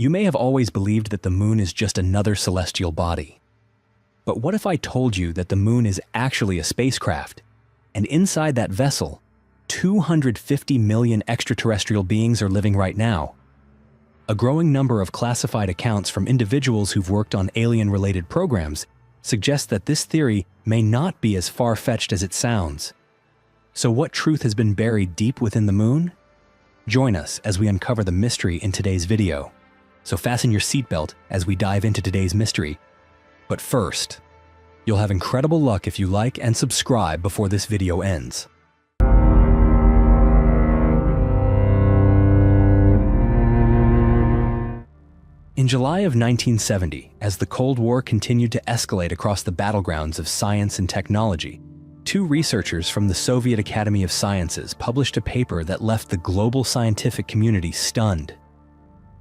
You may have always believed that the moon is just another celestial body. But what if I told you that the moon is actually a spacecraft, and inside that vessel, 250 million extraterrestrial beings are living right now? A growing number of classified accounts from individuals who've worked on alien-related programs suggest that this theory may not be as far-fetched as it sounds. So what truth has been buried deep within the moon? Join us as we uncover the mystery in today's video. So fasten your seatbelt as we dive into today's mystery. But first, you'll have incredible luck if you like and subscribe before this video ends. In July of 1970, as the Cold War continued to escalate across the battlegrounds of science and technology, two researchers from the Soviet Academy of Sciences published a paper that left the global scientific community stunned.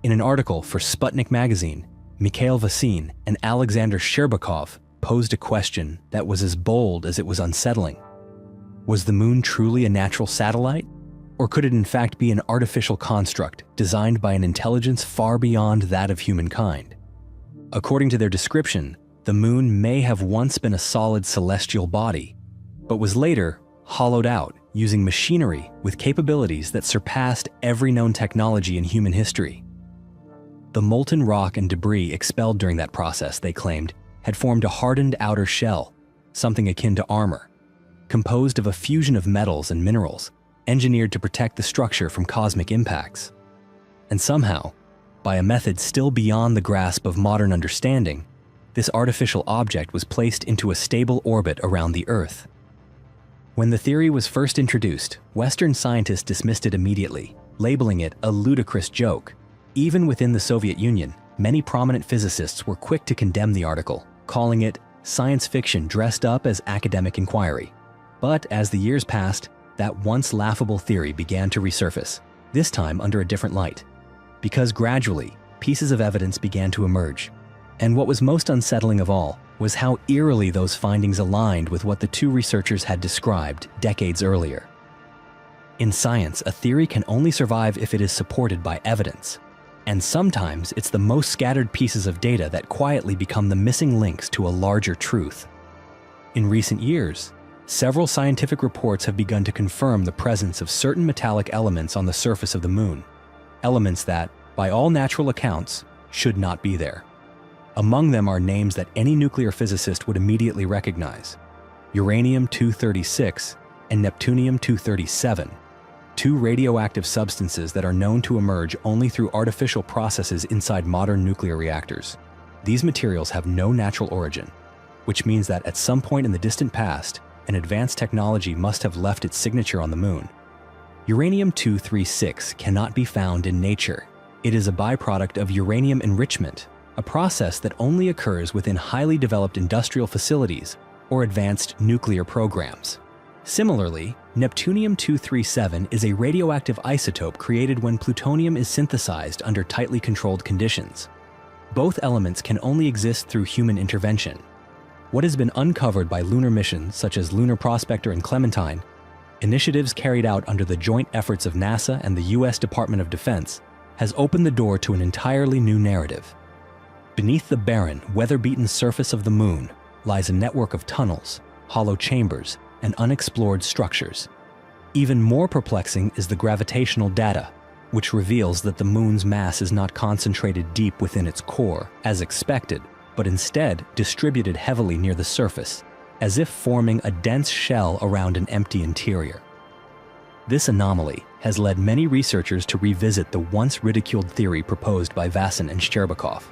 In an article for Sputnik magazine, Mikhail Vasin and Alexander Sherbakov posed a question that was as bold as it was unsettling. Was the moon truly a natural satellite? Or could it in fact be an artificial construct designed by an intelligence far beyond that of humankind? According to their description, the moon may have once been a solid celestial body, but was later hollowed out using machinery with capabilities that surpassed every known technology in human history. The molten rock and debris expelled during that process, they claimed, had formed a hardened outer shell, something akin to armor, composed of a fusion of metals and minerals, engineered to protect the structure from cosmic impacts. And somehow, by a method still beyond the grasp of modern understanding, this artificial object was placed into a stable orbit around the Earth. When the theory was first introduced, Western scientists dismissed it immediately, labeling it a ludicrous joke. Even within the Soviet Union, many prominent physicists were quick to condemn the article, calling it science fiction dressed up as academic inquiry. But as the years passed, that once laughable theory began to resurface, this time under a different light. Because gradually, pieces of evidence began to emerge. And what was most unsettling of all was how eerily those findings aligned with what the two researchers had described decades earlier. In science, a theory can only survive if it is supported by evidence. And sometimes it's the most scattered pieces of data that quietly become the missing links to a larger truth. In recent years, several scientific reports have begun to confirm the presence of certain metallic elements on the surface of the moon, elements that, by all natural accounts, should not be there. Among them are names that any nuclear physicist would immediately recognize: uranium-236 and neptunium-237. Two radioactive substances that are known to emerge only through artificial processes inside modern nuclear reactors. These materials have no natural origin, which means that at some point in the distant past, an advanced technology must have left its signature on the moon. Uranium-236 cannot be found in nature. It is a byproduct of uranium enrichment, a process that only occurs within highly developed industrial facilities or advanced nuclear programs. Similarly, Neptunium-237 is a radioactive isotope created when plutonium is synthesized under tightly controlled conditions. Both elements can only exist through human intervention. What has been uncovered by lunar missions such as Lunar Prospector and Clementine, initiatives carried out under the joint efforts of NASA and the US Department of Defense, has opened the door to an entirely new narrative. Beneath the barren, weather-beaten surface of the moon lies a network of tunnels, hollow chambers, and unexplored structures. Even more perplexing is the gravitational data, which reveals that the moon's mass is not concentrated deep within its core, as expected, but instead distributed heavily near the surface, as if forming a dense shell around an empty interior. This anomaly has led many researchers to revisit the once ridiculed theory proposed by Vasin and Sherbakov,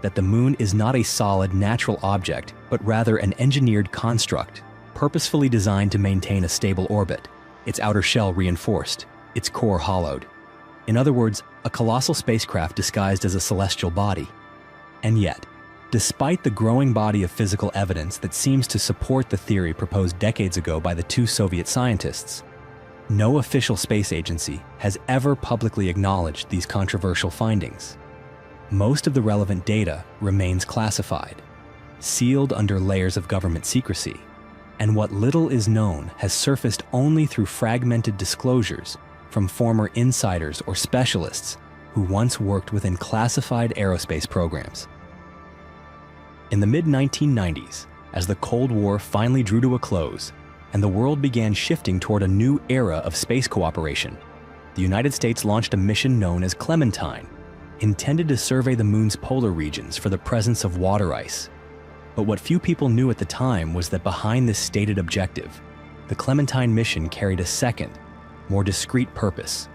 that the moon is not a solid natural object, but rather an engineered construct, purposefully designed to maintain a stable orbit, its outer shell reinforced, its core hollowed. In other words, a colossal spacecraft disguised as a celestial body. And yet, despite the growing body of physical evidence that seems to support the theory proposed decades ago by the two Soviet scientists, no official space agency has ever publicly acknowledged these controversial findings. Most of the relevant data remains classified, sealed under layers of government secrecy, and what little is known has surfaced only through fragmented disclosures from former insiders or specialists who once worked within classified aerospace programs. In the mid-1990s, as the Cold War finally drew to a close and the world began shifting toward a new era of space cooperation, the United States launched a mission known as Clementine, intended to survey the moon's polar regions for the presence of water ice. But what few people knew at the time was that behind this stated objective, the Clementine mission carried a second, more discreet purpose: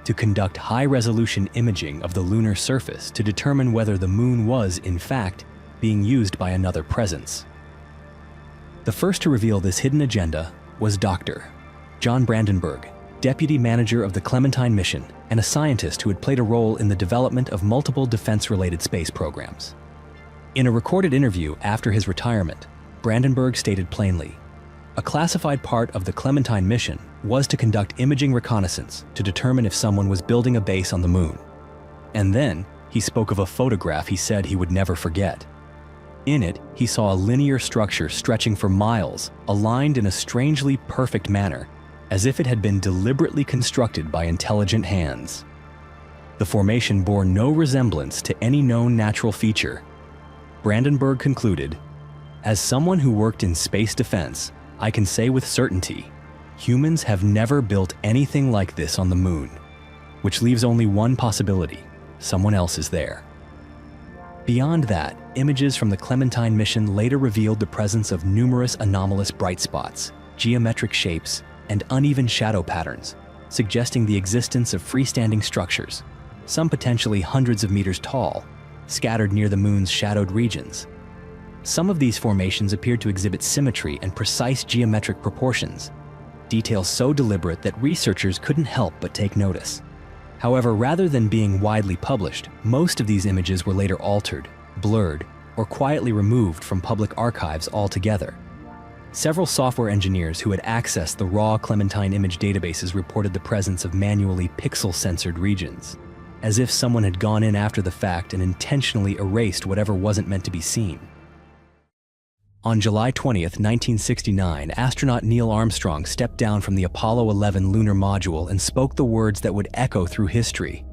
to conduct high-resolution imaging of the lunar surface to determine whether the moon was, in fact, being used by another presence. The first to reveal this hidden agenda was Dr. John Brandenburg, deputy manager of the Clementine mission and a scientist who had played a role in the development of multiple defense-related space programs. In a recorded interview after his retirement, Brandenburg stated plainly, "A classified part of the Clementine mission was to conduct imaging reconnaissance to determine if someone was building a base on the moon." And then he spoke of a photograph he said he would never forget. In it, he saw a linear structure stretching for miles, aligned in a strangely perfect manner, as if it had been deliberately constructed by intelligent hands. The formation bore no resemblance to any known natural feature. Brandenburg concluded, "As someone who worked in space defense, I can say with certainty, humans have never built anything like this on the moon," which leaves only one possibility: someone else is there. Beyond that, images from the Clementine mission later revealed the presence of numerous anomalous bright spots, geometric shapes, and uneven shadow patterns, suggesting the existence of freestanding structures, some potentially hundreds of meters tall, scattered near the moon's shadowed regions. Some of these formations appeared to exhibit symmetry and precise geometric proportions, details so deliberate that researchers couldn't help but take notice. However, rather than being widely published, most of these images were later altered, blurred, or quietly removed from public archives altogether. Several software engineers who had accessed the raw Clementine image databases reported the presence of manually pixel-censored regions, as if someone had gone in after the fact and intentionally erased whatever wasn't meant to be seen. On July 20th, 1969, astronaut Neil Armstrong stepped down from the Apollo 11 lunar module and spoke the words that would echo through history.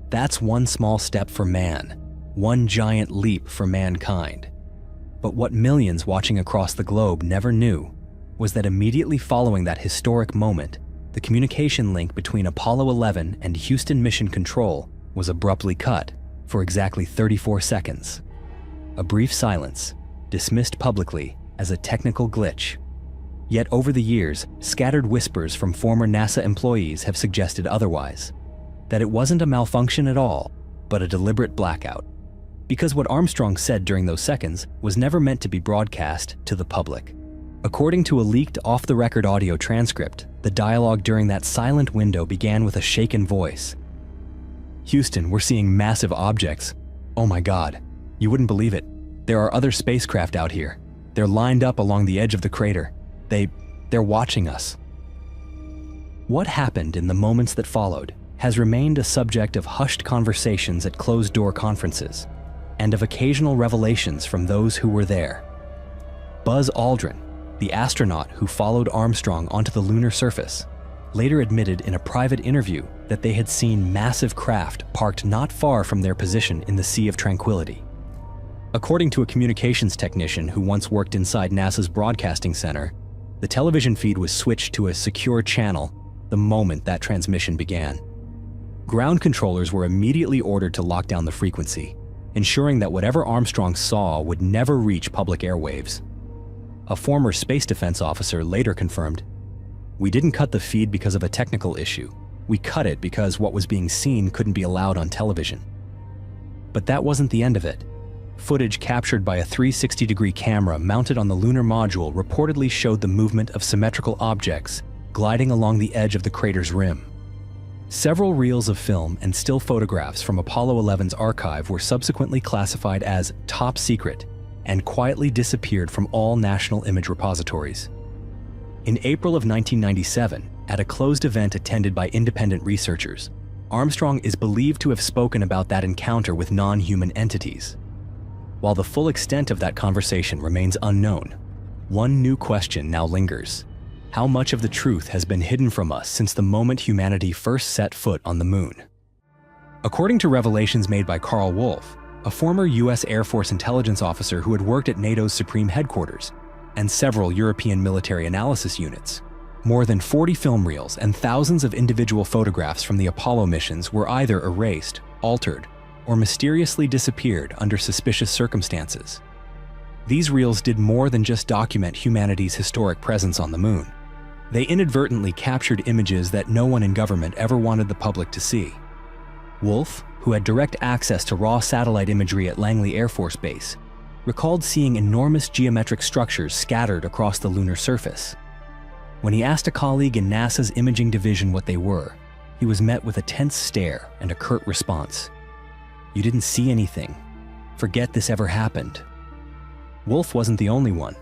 "That's one small step for man, one giant leap for mankind." But what millions watching across the globe never knew was that immediately following that historic moment, the communication link between Apollo 11 and Houston Mission Control was abruptly cut for exactly 34 seconds. A brief silence, dismissed publicly as a technical glitch. Yet over the years, scattered whispers from former NASA employees have suggested otherwise, that it wasn't a malfunction at all, but a deliberate blackout. Because what Armstrong said during those seconds was never meant to be broadcast to the public. According to a leaked off-the-record audio transcript, the dialogue during that silent window began with a shaken voice. "Houston, we're seeing massive objects. Oh my God, you wouldn't believe it. There are other spacecraft out here. They're lined up along the edge of the crater. They're watching us." What happened in the moments that followed has remained a subject of hushed conversations at closed-door conferences, and of occasional revelations from those who were there. Buzz Aldrin, the astronaut who followed Armstrong onto the lunar surface, later admitted in a private interview that they had seen massive craft parked not far from their position in the Sea of Tranquility. According to a communications technician who once worked inside NASA's broadcasting center, the television feed was switched to a secure channel the moment that transmission began. Ground controllers were immediately ordered to lock down the frequency, ensuring that whatever Armstrong saw would never reach public airwaves. A former space defense officer later confirmed, "We didn't cut the feed because of a technical issue. We cut it because what was being seen couldn't be allowed on television." But that wasn't the end of it. Footage captured by a 360-degree camera mounted on the lunar module reportedly showed the movement of symmetrical objects gliding along the edge of the crater's rim. Several reels of film and still photographs from Apollo 11's archive were subsequently classified as top secret and quietly disappeared from all national image repositories. In April of 1997, at a closed event attended by independent researchers, Armstrong is believed to have spoken about that encounter with non-human entities. While the full extent of that conversation remains unknown, one new question now lingers. How much of the truth has been hidden from us since the moment humanity first set foot on the moon? According to revelations made by Carl Wolf, a former US Air Force intelligence officer who had worked at NATO's Supreme Headquarters and several European military analysis units, more than 40 film reels and thousands of individual photographs from the Apollo missions were either erased, altered, or mysteriously disappeared under suspicious circumstances. These reels did more than just document humanity's historic presence on the moon. They inadvertently captured images that no one in government ever wanted the public to see. Wolf, who had direct access to raw satellite imagery at Langley Air Force Base, recalled seeing enormous geometric structures scattered across the lunar surface. When he asked a colleague in NASA's imaging division what they were, he was met with a tense stare and a curt response. "You didn't see anything. Forget this ever happened." Wolf wasn't the only one.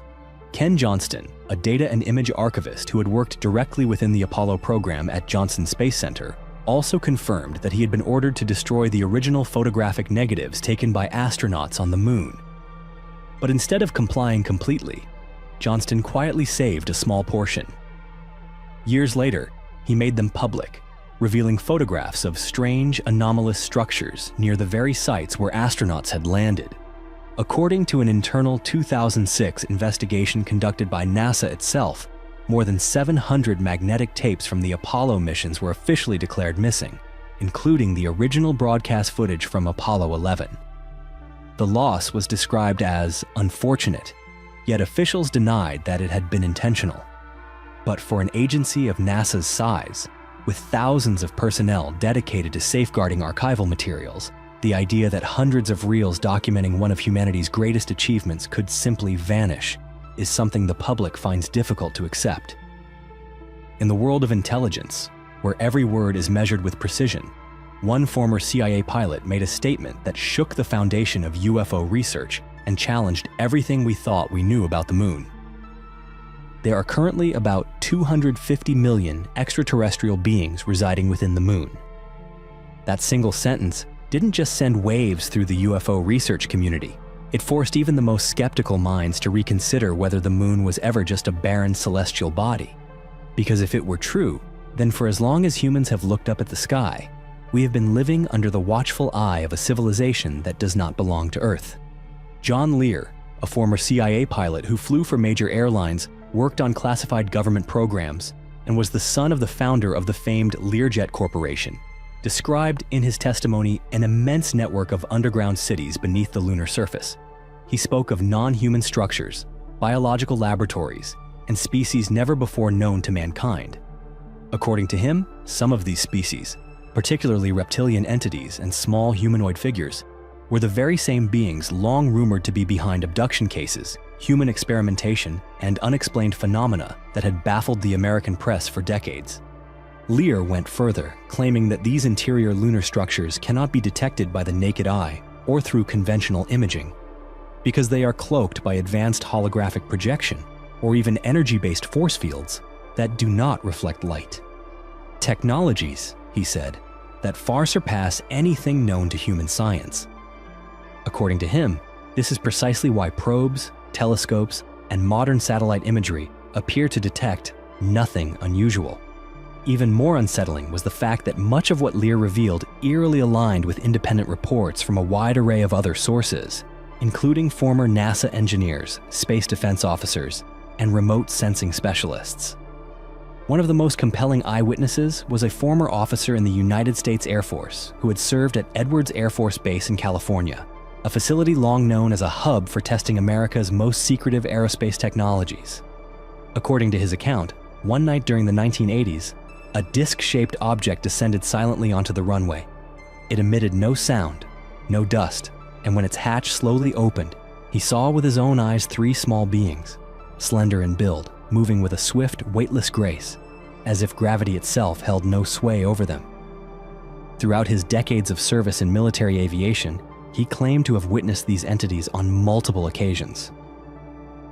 Ken Johnston, a data and image archivist who had worked directly within the Apollo program at Johnson Space Center, also confirmed that he had been ordered to destroy the original photographic negatives taken by astronauts on the moon. But instead of complying completely, Johnston quietly saved a small portion. Years later, he made them public, revealing photographs of strange, anomalous structures near the very sites where astronauts had landed. According to an internal 2006 investigation conducted by NASA itself, more than 700 magnetic tapes from the Apollo missions were officially declared missing, including the original broadcast footage from Apollo 11. The loss was described as unfortunate, yet officials denied that it had been intentional. But for an agency of NASA's size, with thousands of personnel dedicated to safeguarding archival materials, the idea that hundreds of reels documenting one of humanity's greatest achievements could simply vanish is something the public finds difficult to accept. In the world of intelligence, where every word is measured with precision, one former CIA pilot made a statement that shook the foundation of UFO research and challenged everything we thought we knew about the moon. There are currently about 250 million extraterrestrial beings residing within the moon. That single sentence didn't just send waves through the UFO research community. It forced even the most skeptical minds to reconsider whether the moon was ever just a barren celestial body. Because if it were true, then for as long as humans have looked up at the sky, we have been living under the watchful eye of a civilization that does not belong to Earth. John Lear, a former CIA pilot who flew for major airlines, worked on classified government programs, and was the son of the founder of the famed Learjet Corporation, described in his testimony an immense network of underground cities beneath the lunar surface. He spoke of non-human structures, biological laboratories, and species never before known to mankind. According to him, some of these species, particularly reptilian entities and small humanoid figures, were the very same beings long rumored to be behind abduction cases, human experimentation, and unexplained phenomena that had baffled the American press for decades. Lear went further, claiming that these interior lunar structures cannot be detected by the naked eye or through conventional imaging, because they are cloaked by advanced holographic projection or even energy-based force fields that do not reflect light. Technologies, he said, that far surpass anything known to human science. According to him, this is precisely why probes, telescopes, and modern satellite imagery appear to detect nothing unusual. Even more unsettling was the fact that much of what Lear revealed eerily aligned with independent reports from a wide array of other sources, including former NASA engineers, space defense officers, and remote sensing specialists. One of the most compelling eyewitnesses was a former officer in the United States Air Force who had served at Edwards Air Force Base in California, a facility long known as a hub for testing America's most secretive aerospace technologies. According to his account, one night during the 1980s, a disc-shaped object descended silently onto the runway. It emitted no sound, no dust, and when its hatch slowly opened, he saw with his own eyes 3 small beings, slender in build, moving with a swift, weightless grace, as if gravity itself held no sway over them. Throughout his decades of service in military aviation, he claimed to have witnessed these entities on multiple occasions.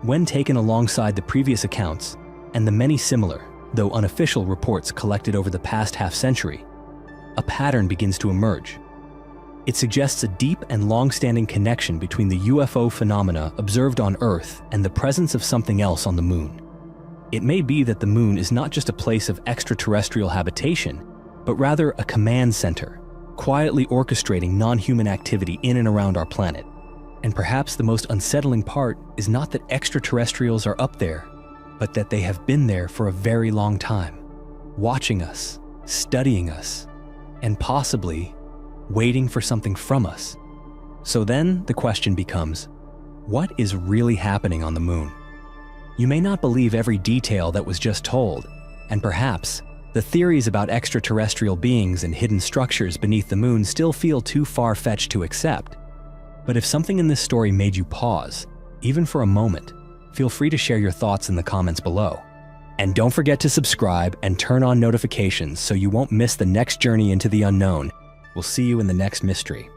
When taken alongside the previous accounts and the many similar, though unofficial reports collected over the past half-century, a pattern begins to emerge. It suggests a deep and long-standing connection between the UFO phenomena observed on Earth and the presence of something else on the moon. It may be that the moon is not just a place of extraterrestrial habitation, but rather a command center, quietly orchestrating non-human activity in and around our planet. And perhaps the most unsettling part is not that extraterrestrials are up there, but that they have been there for a very long time, watching us, studying us, and possibly waiting for something from us. So then the question becomes, what is really happening on the moon? You may not believe every detail that was just told, and perhaps the theories about extraterrestrial beings and hidden structures beneath the moon still feel too far-fetched to accept. But if something in this story made you pause, even for a moment, feel free to share your thoughts in the comments below. And don't forget to subscribe and turn on notifications so you won't miss the next journey into the unknown. We'll see you in the next mystery.